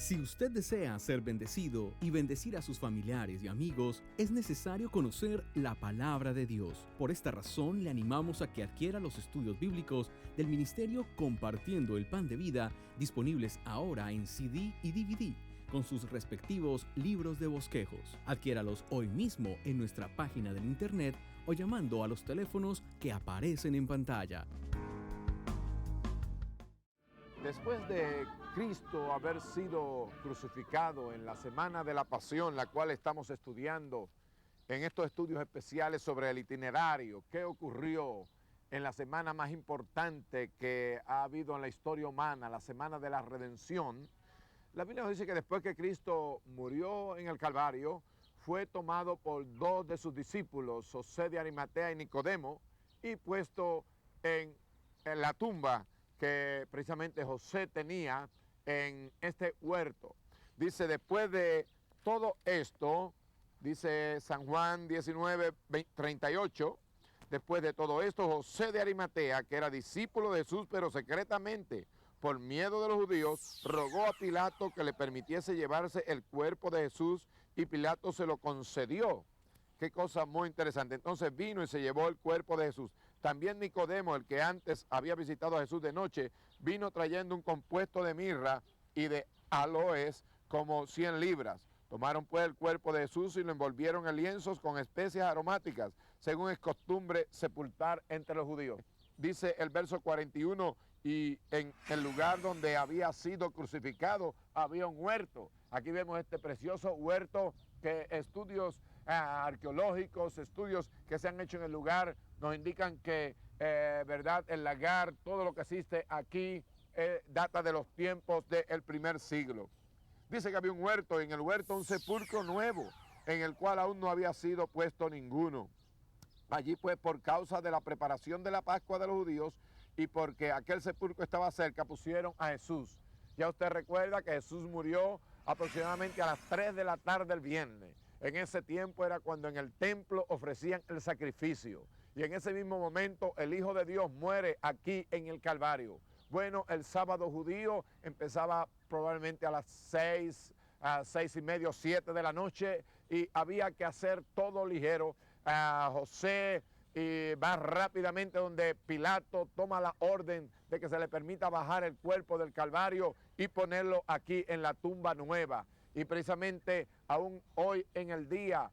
Si usted desea ser bendecido y bendecir a sus familiares y amigos, es necesario conocer la palabra de Dios. Por esta razón, le animamos a que adquiera los estudios bíblicos del Ministerio Compartiendo el Pan de Vida, disponibles ahora en CD y DVD, con sus respectivos libros de bosquejos. Adquiéralos hoy mismo en nuestra página del internet o llamando a los teléfonos que aparecen en pantalla. Después de Cristo haber sido crucificado en la Semana de la Pasión, la cual estamos estudiando en estos estudios especiales sobre el itinerario, qué ocurrió en la semana más importante que ha habido en la historia humana, la Semana de la Redención, la Biblia nos dice que después que Cristo murió en el Calvario, fue tomado por dos de sus discípulos, José de Arimatea y Nicodemo, y puesto en la tumba que precisamente José tenía en este huerto. Dice, después de todo esto, dice San Juan 19:38, después de todo esto, José de Arimatea, que era discípulo de Jesús, pero secretamente, por miedo de los judíos, rogó a Pilato que le permitiese llevarse el cuerpo de Jesús, y Pilato se lo concedió. Qué cosa muy interesante. Entonces vino y se llevó el cuerpo de Jesús. También Nicodemo, el que antes había visitado a Jesús de noche, vino trayendo un compuesto de mirra y de aloes como 100 libras. Tomaron pues el cuerpo de Jesús y lo envolvieron en lienzos con especias aromáticas, según es costumbre sepultar entre los judíos. Dice el verso 41, y en el lugar donde había sido crucificado había un huerto. Aquí vemos este precioso huerto que estudios arqueológicos, estudios que se han hecho en el lugar, nos indican que, verdad, el lagar, todo lo que existe aquí, data de los tiempos del primer siglo. Dice que había un huerto, y en el huerto un sepulcro nuevo, en el cual aún no había sido puesto ninguno. Allí pues, por causa de la preparación de la Pascua de los judíos y porque aquel sepulcro estaba cerca, pusieron a Jesús. Ya usted recuerda que Jesús murió aproximadamente a las 3 de la tarde del viernes. En ese tiempo era cuando en el templo ofrecían el sacrificio. Y en ese mismo momento el Hijo de Dios muere aquí en el Calvario. Bueno, el sábado judío empezaba probablemente a las 6, a 6:30, 7 de la noche, y había que hacer todo ligero. José y va rápidamente donde Pilato toma la orden de que se le permita bajar el cuerpo del Calvario y ponerlo aquí en la tumba nueva. Y precisamente aún hoy en el día,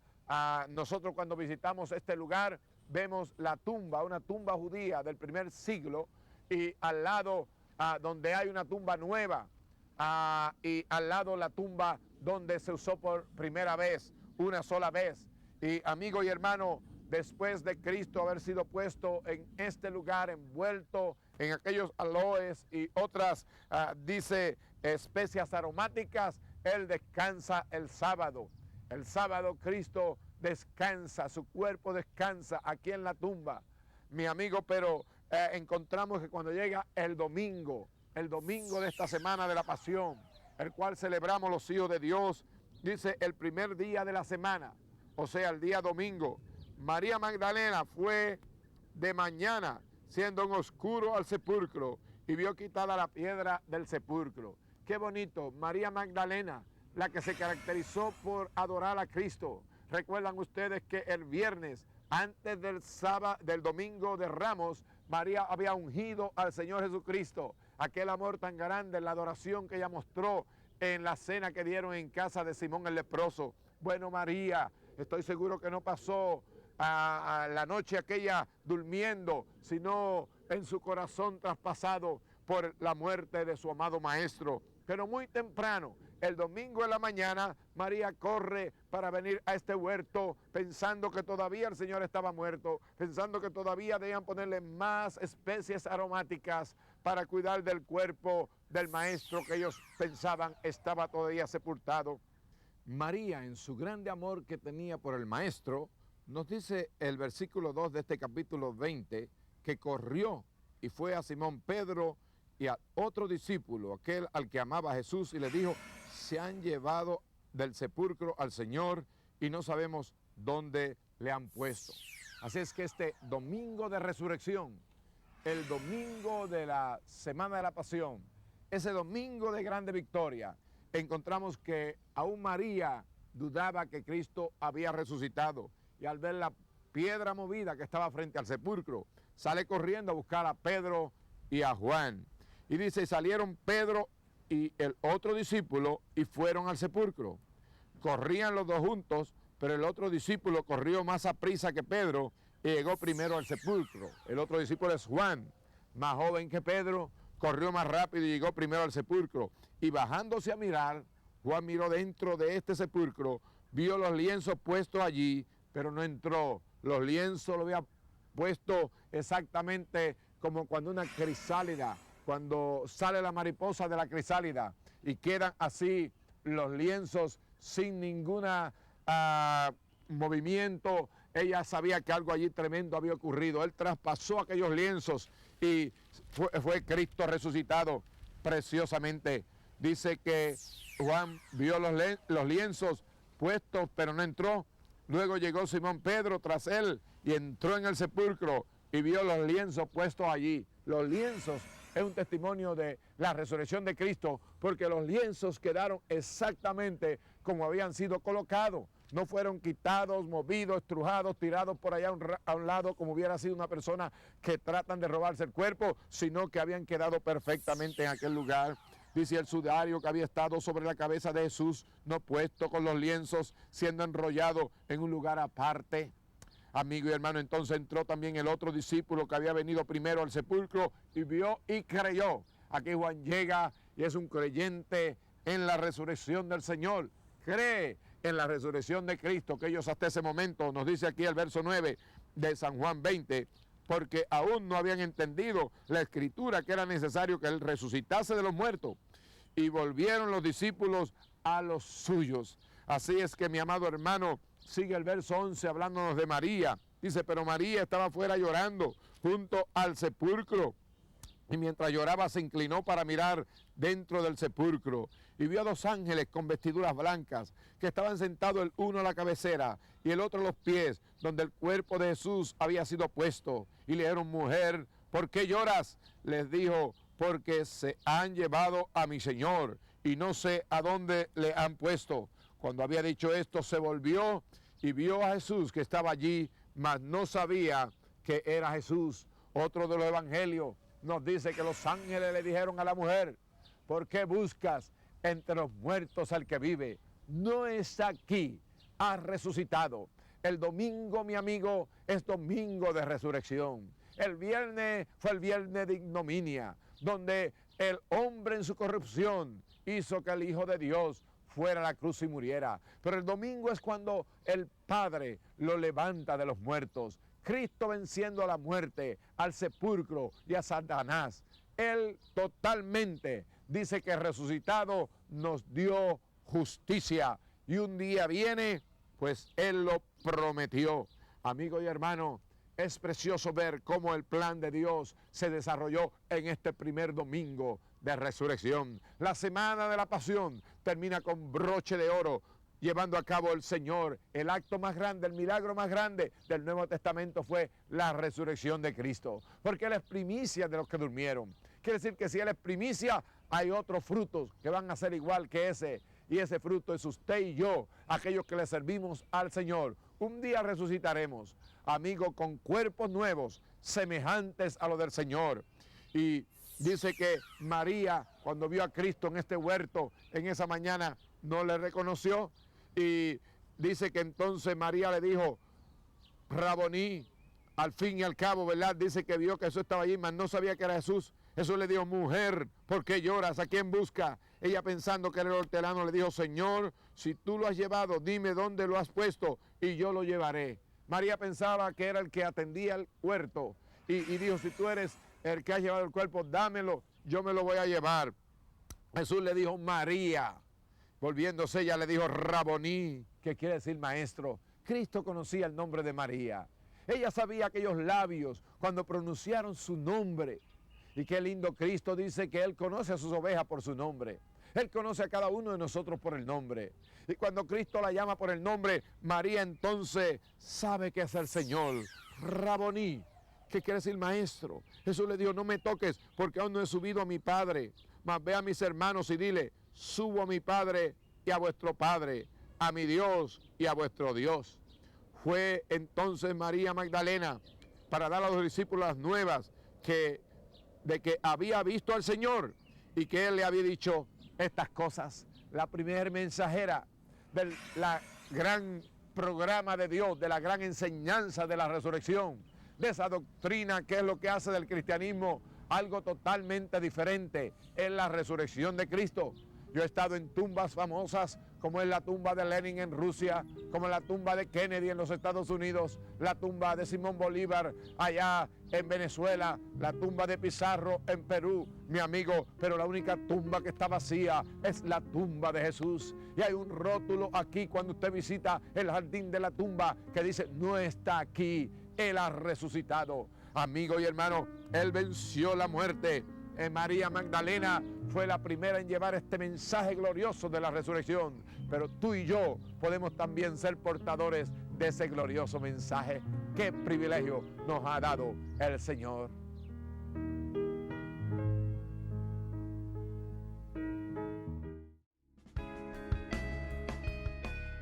nosotros cuando visitamos este lugar, vemos la tumba, una tumba judía del primer siglo, y al lado donde hay una tumba nueva, y al lado la tumba donde se usó por primera vez, una sola vez. Y amigo y hermano, después de Cristo haber sido puesto en este lugar, envuelto en aquellos aloes y otras, dice, especias aromáticas, Él descansa el sábado. El sábado Cristo descansa, su cuerpo descansa aquí en la tumba, mi amigo, pero encontramos que cuando llega el domingo de esta semana de la Pasión, el cual celebramos los hijos de Dios, dice, el primer día de la semana, o sea, el día domingo, María Magdalena fue de mañana, siendo en oscuro, al sepulcro, y vio quitada la piedra del sepulcro. Qué bonito, María Magdalena, la que se caracterizó por adorar a Cristo. Recuerdan ustedes que el viernes, antes del domingo de Ramos, María había ungido al Señor Jesucristo. Aquel amor tan grande, la adoración que ella mostró en la cena que dieron en casa de Simón el leproso. Bueno, María, estoy seguro que no pasó a la noche aquella durmiendo, sino en su corazón traspasado por la muerte de su amado Maestro. Pero muy temprano, el domingo en la mañana, María corre para venir a este huerto pensando que todavía el Señor estaba muerto, pensando que todavía debían ponerle más especies aromáticas para cuidar del cuerpo del Maestro que ellos pensaban estaba todavía sepultado. María, en su grande amor que tenía por el Maestro, nos dice el versículo 2 de este capítulo 20, que corrió y fue a Simón Pedro y a otro discípulo, aquel al que amaba a Jesús, y le dijo, se han llevado del sepulcro al Señor y no sabemos dónde le han puesto. Así es que este domingo de resurrección, el domingo de la Semana de la Pasión, ese domingo de grande victoria, encontramos que aún María dudaba que Cristo había resucitado. Y al ver la piedra movida que estaba frente al sepulcro, sale corriendo a buscar a Pedro y a Juan. Y dice, salieron Pedro y el otro discípulo y fueron al sepulcro. Corrían los dos juntos, pero el otro discípulo corrió más aprisa que Pedro y llegó primero al sepulcro. El otro discípulo es Juan, más joven que Pedro, corrió más rápido y llegó primero al sepulcro. Y bajándose a mirar, Juan miró dentro de este sepulcro, vio los lienzos puestos allí, pero no entró. Los lienzos lo había puesto exactamente como cuando una crisálida, cuando sale la mariposa de la crisálida y quedan así los lienzos sin ninguna movimiento. Ella sabía que algo allí tremendo había ocurrido. Él traspasó aquellos lienzos y fue Cristo resucitado preciosamente. Dice que Juan vio los lienzos puestos, pero no entró. Luego llegó Simón Pedro tras él y entró en el sepulcro y vio los lienzos puestos allí. Los lienzos es un testimonio de la resurrección de Cristo, porque los lienzos quedaron exactamente como habían sido colocados. No fueron quitados, movidos, estrujados, tirados por allá a un lado como hubiera sido una persona que tratan de robarse el cuerpo, sino que habían quedado perfectamente en aquel lugar. Dice el sudario que había estado sobre la cabeza de Jesús, no puesto con los lienzos, siendo enrollado en un lugar aparte. Amigo y hermano, entonces entró también el otro discípulo que había venido primero al sepulcro y vio y creyó. Aquí Juan llega y es un creyente en la resurrección del Señor. Cree en la resurrección de Cristo, que ellos hasta ese momento, nos dice aquí el verso 9 de San Juan 20, porque aún no habían entendido la escritura que era necesario que Él resucitase de los muertos. Y volvieron los discípulos a los suyos. Así es que, mi amado hermano, sigue el verso 11 hablándonos de María. Dice, pero María estaba afuera llorando junto al sepulcro. Y mientras lloraba se inclinó para mirar dentro del sepulcro. Y vio a dos ángeles con vestiduras blancas que estaban sentados el uno a la cabecera y el otro a los pies, donde el cuerpo de Jesús había sido puesto. Y le dijeron, mujer, ¿por qué lloras? Les dijo, porque se han llevado a mi Señor y no sé a dónde le han puesto. Cuando había dicho esto, se volvió y vio a Jesús que estaba allí, mas no sabía que era Jesús. Otro de los evangelios nos dice que los ángeles le dijeron a la mujer, ¿por qué buscas entre los muertos al que vive? No está aquí, ha resucitado. El domingo, mi amigo, es domingo de resurrección. El viernes fue el viernes de ignominia, donde el hombre en su corrupción hizo que el Hijo de Dios fuera a la cruz y muriera. Pero el domingo es cuando el Padre lo levanta de los muertos. Cristo venciendo a la muerte, al sepulcro y a Satanás. Él totalmente dice que resucitado nos dio justicia. Y un día viene, pues Él lo prometió. Amigo y hermano, es precioso ver cómo el plan de Dios se desarrolló en este primer domingo de resurrección. La semana de la pasión termina con broche de oro, llevando a cabo el Señor. El acto más grande, el milagro más grande del Nuevo Testamento fue la resurrección de Cristo, porque Él es primicia de los que durmieron. Quiere decir que si Él es primicia, hay otros frutos que van a ser igual que ese, y ese fruto es usted y yo, aquellos que le servimos al Señor. Un día resucitaremos, amigos, con cuerpos nuevos, semejantes a los del Señor. Y dice que María, cuando vio a Cristo en este huerto, en esa mañana, no le reconoció. Y dice que entonces María le dijo, Raboní, al fin y al cabo, ¿verdad? Dice que vio que Jesús estaba allí, mas no sabía que era Jesús. Jesús le dijo, mujer, ¿por qué lloras? ¿A quién busca? Ella, pensando que era el hortelano, le dijo, Señor, si tú lo has llevado, dime dónde lo has puesto y yo lo llevaré. María pensaba que era el que atendía el huerto y dijo, si tú eres el que has llevado el cuerpo, dámelo, yo me lo voy a llevar. Jesús le dijo, María. Volviéndose, ella le dijo, Raboní, que quiere decir maestro. Cristo conocía el nombre de María. Ella sabía aquellos labios cuando pronunciaron su nombre. Y qué lindo, Cristo dice que Él conoce a sus ovejas por su nombre. Él conoce a cada uno de nosotros por el nombre. Y cuando Cristo la llama por el nombre, María entonces sabe que es el Señor. Raboní, que quiere decir maestro. Jesús le dijo, no me toques porque aún no he subido a mi Padre. Mas ve a mis hermanos y dile, subo a mi Padre y a vuestro Padre, a mi Dios y a vuestro Dios. Fue entonces María Magdalena para dar a los discípulos las nuevas de que había visto al Señor y que Él le había dicho estas cosas. La primera mensajera del gran programa de Dios, de la gran enseñanza de la resurrección, de esa doctrina que es lo que hace del cristianismo algo totalmente diferente, es la resurrección de Cristo. Yo he estado en tumbas famosas, como es la tumba de Lenin en Rusia, como la tumba de Kennedy en los Estados Unidos, la tumba de Simón Bolívar allá en Venezuela, la tumba de Pizarro en Perú, mi amigo, pero la única tumba que está vacía es la tumba de Jesús. Y hay un rótulo aquí cuando usted visita el jardín de la tumba que dice, no está aquí, Él ha resucitado. Amigo y hermano, Él venció la muerte. María Magdalena fue la primera en llevar este mensaje glorioso de la resurrección, pero tú y yo podemos también ser portadores de ese glorioso mensaje. ¡Qué privilegio nos ha dado el Señor!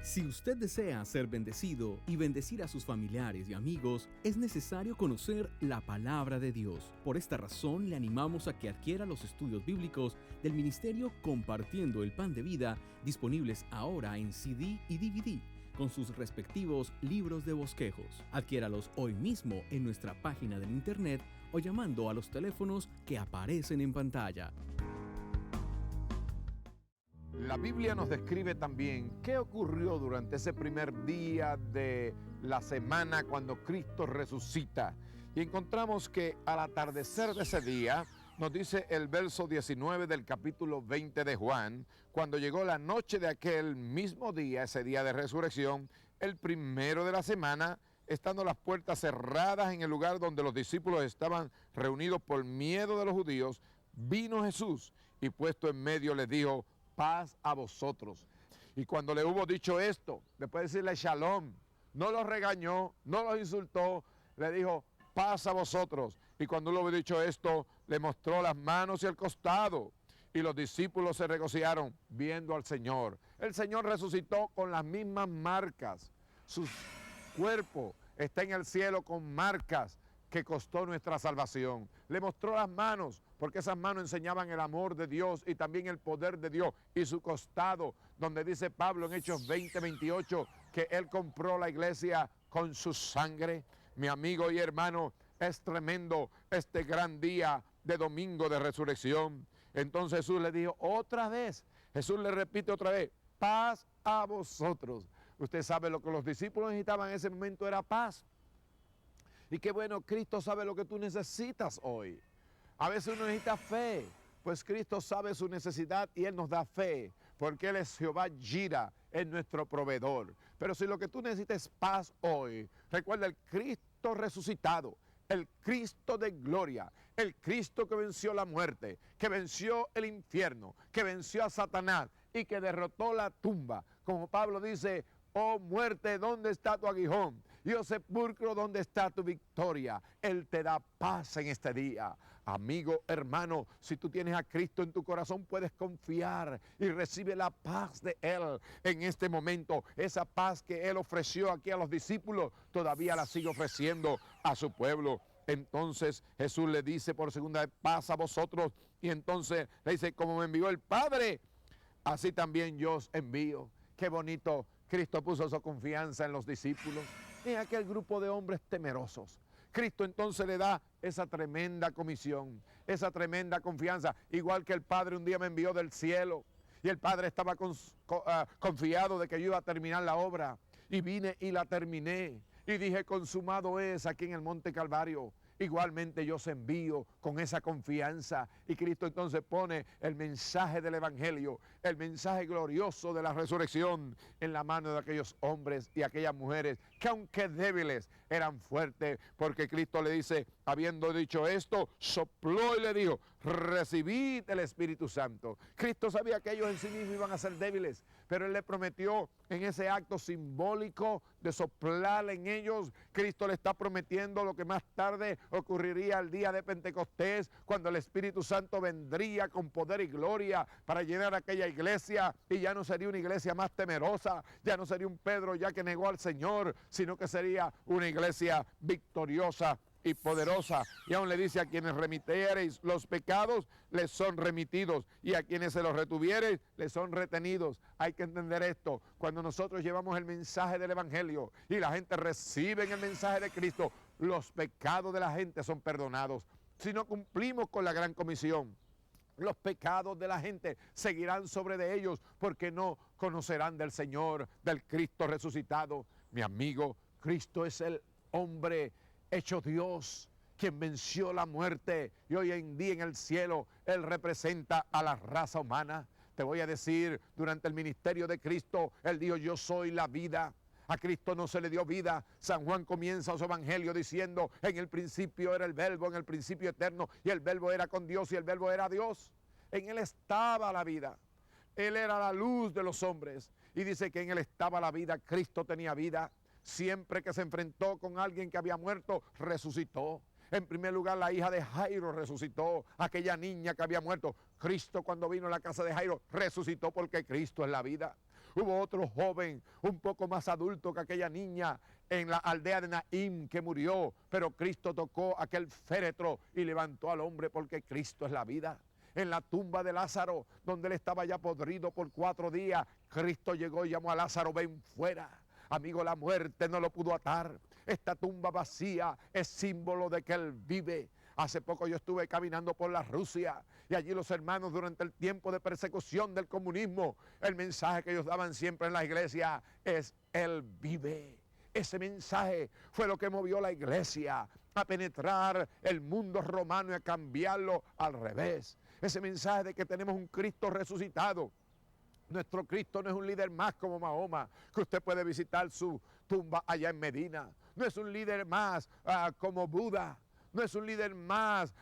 Si usted desea ser bendecido y bendecir a sus familiares y amigos, es necesario conocer la palabra de Dios. Por esta razón, le animamos a que adquiera los estudios bíblicos del Ministerio Compartiendo el Pan de Vida, disponibles ahora en CD y DVD, con sus respectivos libros de bosquejos. Adquiéralos hoy mismo en nuestra página del internet o llamando a los teléfonos que aparecen en pantalla. La Biblia nos describe también qué ocurrió durante ese primer día de la semana cuando Cristo resucita. Y encontramos que al atardecer de ese día, nos dice el verso 19 del capítulo 20 de Juan, cuando llegó la noche de aquel mismo día, ese día de resurrección, el primero de la semana, estando las puertas cerradas en el lugar donde los discípulos estaban reunidos por miedo de los judíos, vino Jesús y puesto en medio les dijo, paz a vosotros. Y cuando le hubo dicho esto, después de decirle shalom, no los regañó, no los insultó, le dijo paz a vosotros. Y cuando le hubo dicho esto, le mostró las manos y el costado. Y los discípulos se regocijaron viendo al Señor. El Señor resucitó con las mismas marcas. Su cuerpo está en el cielo con marcas que costó nuestra salvación. Le mostró las manos, porque esas manos enseñaban el amor de Dios y también el poder de Dios. Y su costado, donde dice Pablo en Hechos 20:28, que Él compró la iglesia con su sangre. Mi amigo y hermano, es tremendo este gran día de domingo de resurrección. Entonces Jesús le dijo otra vez, Jesús le repite otra vez, paz a vosotros. Usted sabe lo que los discípulos necesitaban en ese momento era paz. Y qué bueno, Cristo sabe lo que tú necesitas hoy. A veces uno necesita fe, pues Cristo sabe su necesidad y Él nos da fe, porque Él es Jehová Jireh, es nuestro proveedor. Pero si lo que tú necesitas es paz hoy, recuerda el Cristo resucitado, el Cristo de gloria, el Cristo que venció la muerte, que venció el infierno, que venció a Satanás y que derrotó la tumba. Como Pablo dice, oh muerte, ¿dónde está tu aguijón? Y oh sepulcro, ¿dónde está tu victoria? Él te da paz en este día. Amigo, hermano, si tú tienes a Cristo en tu corazón, puedes confiar y recibe la paz de Él en este momento. Esa paz que Él ofreció aquí a los discípulos, todavía la sigue ofreciendo a su pueblo. Entonces Jesús le dice por segunda vez, paz a vosotros. Y entonces le dice, como me envió el Padre, así también yo os envío. Qué bonito, Cristo puso su confianza en los discípulos, en aquel grupo de hombres temerosos. Cristo entonces le da esa tremenda comisión, esa tremenda confianza, igual que el Padre un día me envió del cielo y el Padre estaba confiado de que yo iba a terminar la obra y vine y la terminé y dije consumado es aquí en el Monte Calvario. Igualmente yo os envío con esa confianza y Cristo entonces pone el mensaje del Evangelio, el mensaje glorioso de la resurrección en la mano de aquellos hombres y aquellas mujeres que aunque débiles eran fuertes, porque Cristo le dice, habiendo dicho esto, sopló y le dijo, recibid el Espíritu Santo. Cristo sabía que ellos en sí mismos iban a ser débiles, pero Él le prometió en ese acto simbólico de soplar en ellos, Cristo le está prometiendo lo que más tarde ocurriría el día de Pentecostés. Pentecostés, cuando el Espíritu Santo vendría con poder y gloria para llenar aquella iglesia, y ya no sería una iglesia más temerosa, ya no sería un Pedro ya que negó al Señor, sino que sería una iglesia victoriosa y poderosa. Y aún le dice: a quienes remitiereis los pecados, les son remitidos, y a quienes se los retuviereis, les son retenidos. Hay que entender esto: cuando nosotros llevamos el mensaje del Evangelio y la gente recibe el mensaje de Cristo, los pecados de la gente son perdonados. Si no cumplimos con la gran comisión, los pecados de la gente seguirán sobre de ellos, porque no conocerán del Señor, del Cristo resucitado. Mi amigo, Cristo es el hombre hecho Dios, quien venció la muerte, y hoy en día en el cielo Él representa a la raza humana. Te voy a decir, durante el ministerio de Cristo, Él dijo: yo soy la vida. A Cristo no se le dio vida. San Juan comienza su evangelio diciendo: en el principio era el verbo, en el principio eterno, y el verbo era con Dios, y el verbo era Dios. En Él estaba la vida. Él era la luz de los hombres, y dice que en Él estaba la vida. Cristo tenía vida. Siempre que se enfrentó con alguien que había muerto, resucitó. En primer lugar, la hija de Jairo resucitó, aquella niña que había muerto. Cristo, cuando vino a la casa de Jairo, resucitó, porque Cristo es la vida. Hubo otro joven, un poco más adulto que aquella niña, en la aldea de Naín, que murió, pero Cristo tocó aquel féretro y levantó al hombre, porque Cristo es la vida. En la tumba de Lázaro, donde él estaba ya podrido por 4 días, Cristo llegó y llamó a Lázaro: ven fuera. Amigo, la muerte no lo pudo atar. Esta tumba vacía es símbolo de que Él vive. Hace poco yo estuve caminando por la Rusia, y allí los hermanos, durante el tiempo de persecución del comunismo, el mensaje que ellos daban siempre en la iglesia es: Él vive. Ese mensaje fue lo que movió la iglesia a penetrar el mundo romano y a cambiarlo al revés. Ese mensaje de que tenemos un Cristo resucitado. Nuestro Cristo no es un líder más como Mahoma, que usted puede visitar su tumba allá en Medina. No es un líder más como Buda. No es un líder más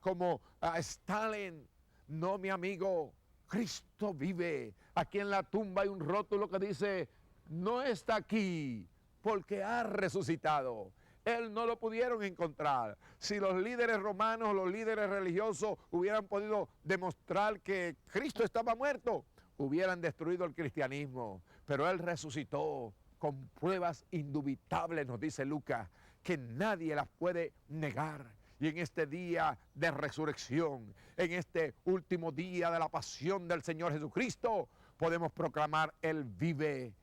como Stalin. No, mi amigo, Cristo vive. Aquí en la tumba hay un rótulo que dice: no está aquí, porque ha resucitado. Él no lo pudieron encontrar. Si los líderes romanos, los líderes religiosos hubieran podido demostrar que Cristo estaba muerto, hubieran destruido el cristianismo. Pero Él resucitó con pruebas indubitables, nos dice Lucas, que nadie las puede negar. Y en este día de resurrección, en este último día de la pasión del Señor Jesucristo, podemos proclamar: Él vive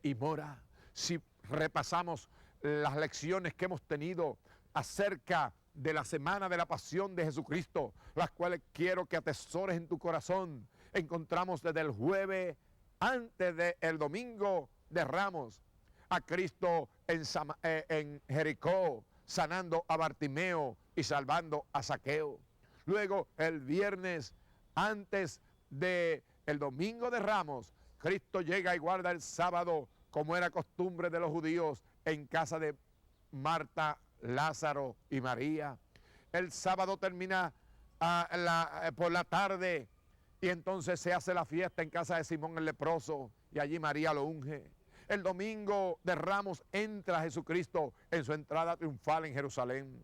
y mora. Si repasamos las lecciones que hemos tenido acerca de la semana de la pasión de Jesucristo, las cuales quiero que atesores en tu corazón, encontramos desde el jueves, antes del domingo de Ramos, a Cristo en Jericó, sanando a Bartimeo y salvando a Zaqueo. Luego, el viernes, antes del domingo de Ramos, Cristo llega y guarda el sábado, como era costumbre de los judíos, en casa de Marta, Lázaro y María. El sábado termina por la tarde, y entonces se hace la fiesta en casa de Simón el leproso, y allí María lo unge. El domingo de Ramos entra Jesucristo en su entrada triunfal en Jerusalén.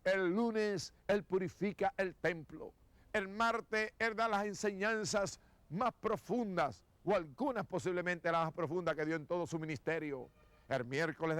El lunes Él purifica el templo. El martes Él da las enseñanzas más profundas, o algunas posiblemente las más profundas que dio en todo su ministerio. El miércoles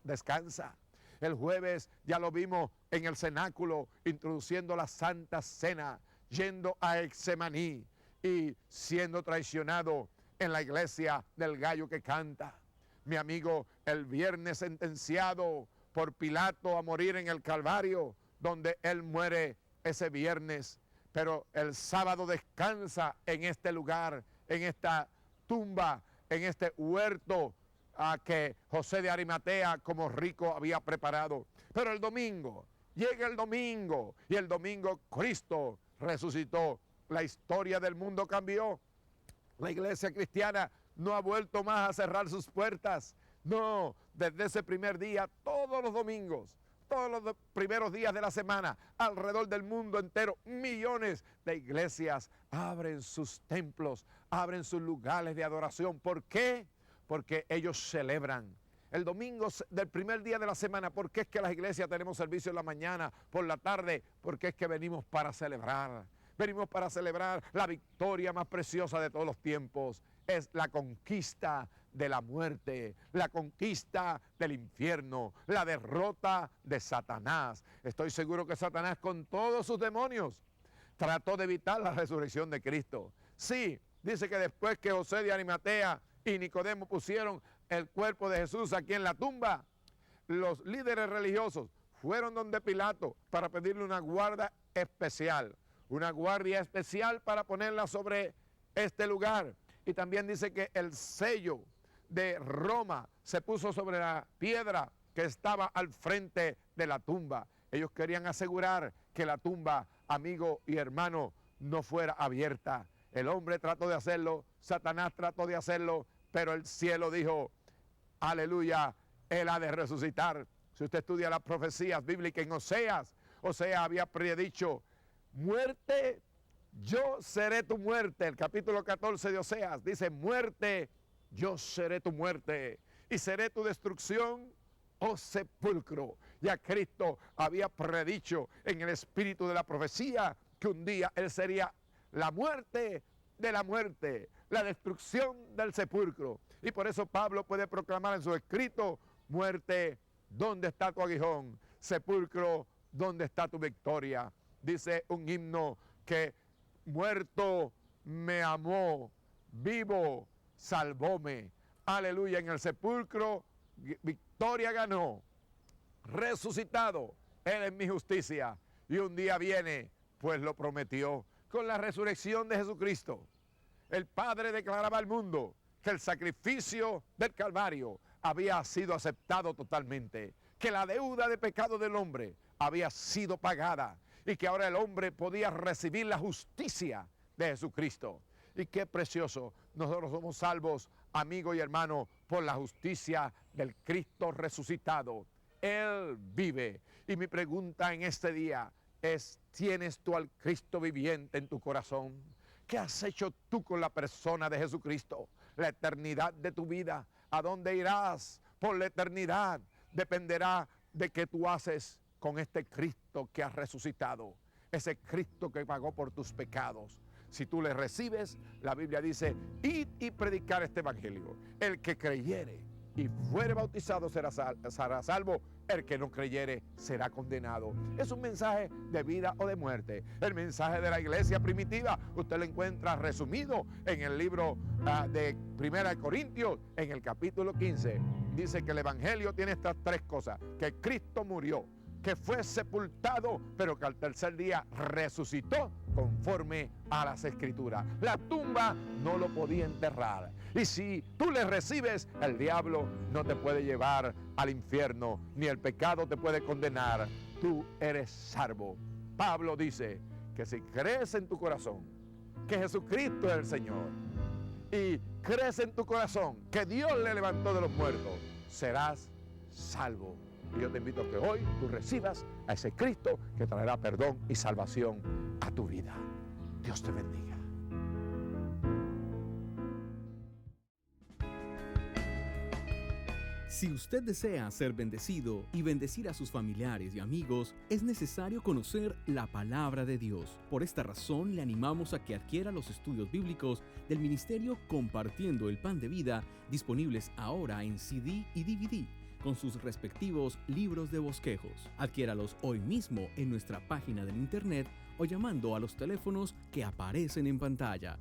descansa. El jueves ya lo vimos en el cenáculo, introduciendo la Santa Cena, yendo a Getsemaní y siendo traicionado en la iglesia del gallo que canta. Mi amigo, el viernes sentenciado por Pilato a morir en el Calvario, donde Él muere ese viernes. Pero el sábado descansa en este lugar, en esta tumba, en este huerto que José de Arimatea como rico había preparado. Pero el domingo, llega el domingo, y el domingo Cristo resucitó. La historia del mundo cambió. La iglesia cristiana no ha vuelto más a cerrar sus puertas. No, desde ese primer día, todos los domingos, todos los primeros días de la semana, alrededor del mundo entero, millones de iglesias abren sus templos, abren sus lugares de adoración. ¿Por qué? Porque ellos celebran el domingo del primer día de la semana. ¿Por qué es que las iglesias tenemos servicio en la mañana, por la tarde? Porque es que venimos para celebrar. Venimos para celebrar la victoria más preciosa de todos los tiempos. Es la conquista de la muerte, la conquista del infierno, la derrota de Satanás. Estoy seguro que Satanás, con todos sus demonios, trató de evitar la resurrección de Cristo. Sí, dice que después que José de Arimatea y Nicodemo pusieron el cuerpo de Jesús aquí en la tumba, los líderes religiosos fueron donde Pilato para pedirle una guardia especial para ponerla sobre este lugar. Y también dice que el sello de Roma se puso sobre la piedra que estaba al frente de la tumba. Ellos querían asegurar que la tumba, amigo y hermano, no fuera abierta. El hombre trató de hacerlo, Satanás trató de hacerlo, pero el cielo dijo, aleluya, Él ha de resucitar. Si usted estudia las profecías bíblicas en Oseas había predicho, muerte, yo seré tu muerte. El capítulo 14 de Oseas dice, muerte, yo seré tu muerte y seré tu destrucción, oh sepulcro. Ya Cristo había predicho en el espíritu de la profecía que un día Él sería la muerte de la muerte, la destrucción del sepulcro. Y por eso Pablo puede proclamar en su escrito, muerte, ¿dónde está tu aguijón? Sepulcro, ¿dónde está tu victoria? Dice un himno que muerto me amó, vivo salvóme. Aleluya, en el sepulcro victoria ganó, resucitado, Él es mi justicia. Y un día viene, pues lo prometió. Con la resurrección de Jesucristo, el Padre declaraba al mundo que el sacrificio del Calvario había sido aceptado totalmente, que la deuda de pecado del hombre había sido pagada y que ahora el hombre podía recibir la justicia de Jesucristo. Y qué precioso, nosotros somos salvos, amigo y hermano, por la justicia del Cristo resucitado. Él vive. Y mi pregunta en este día es, ¿tienes tú al Cristo viviente en tu corazón? ¿Qué has hecho tú con la persona de Jesucristo? La eternidad de tu vida, ¿a dónde irás por la eternidad? Dependerá de qué tú haces con este Cristo que has resucitado, ese Cristo que pagó por tus pecados. Si tú le recibes, la Biblia dice, id y predicar este evangelio. El que creyere y fuere bautizado será salvo, el que no creyere será condenado. Es un mensaje de vida o de muerte. El mensaje de la iglesia primitiva, usted lo encuentra resumido en el libro de 1 Corintios, en el capítulo 15. Dice que el evangelio tiene estas tres cosas: que Cristo murió, que fue sepultado, pero que al tercer día resucitó conforme a las Escrituras. La tumba no lo podía enterrar. Y si tú le recibes, el diablo no te puede llevar al infierno, ni el pecado te puede condenar. Tú eres salvo. Pablo dice que si crees en tu corazón que Jesucristo es el Señor y crees en tu corazón que Dios le levantó de los muertos, serás salvo. Y yo te invito a que hoy tú recibas a ese Cristo que traerá perdón y salvación a tu vida. Dios te bendiga. Si usted desea ser bendecido y bendecir a sus familiares y amigos, es necesario conocer la palabra de Dios. Por esta razón, le animamos a que adquiera los estudios bíblicos del Ministerio Compartiendo el Pan de Vida, disponibles ahora en CD y DVD, con sus respectivos libros de bosquejos. Adquiéralos hoy mismo en nuestra página de internet o llamando a los teléfonos que aparecen en pantalla.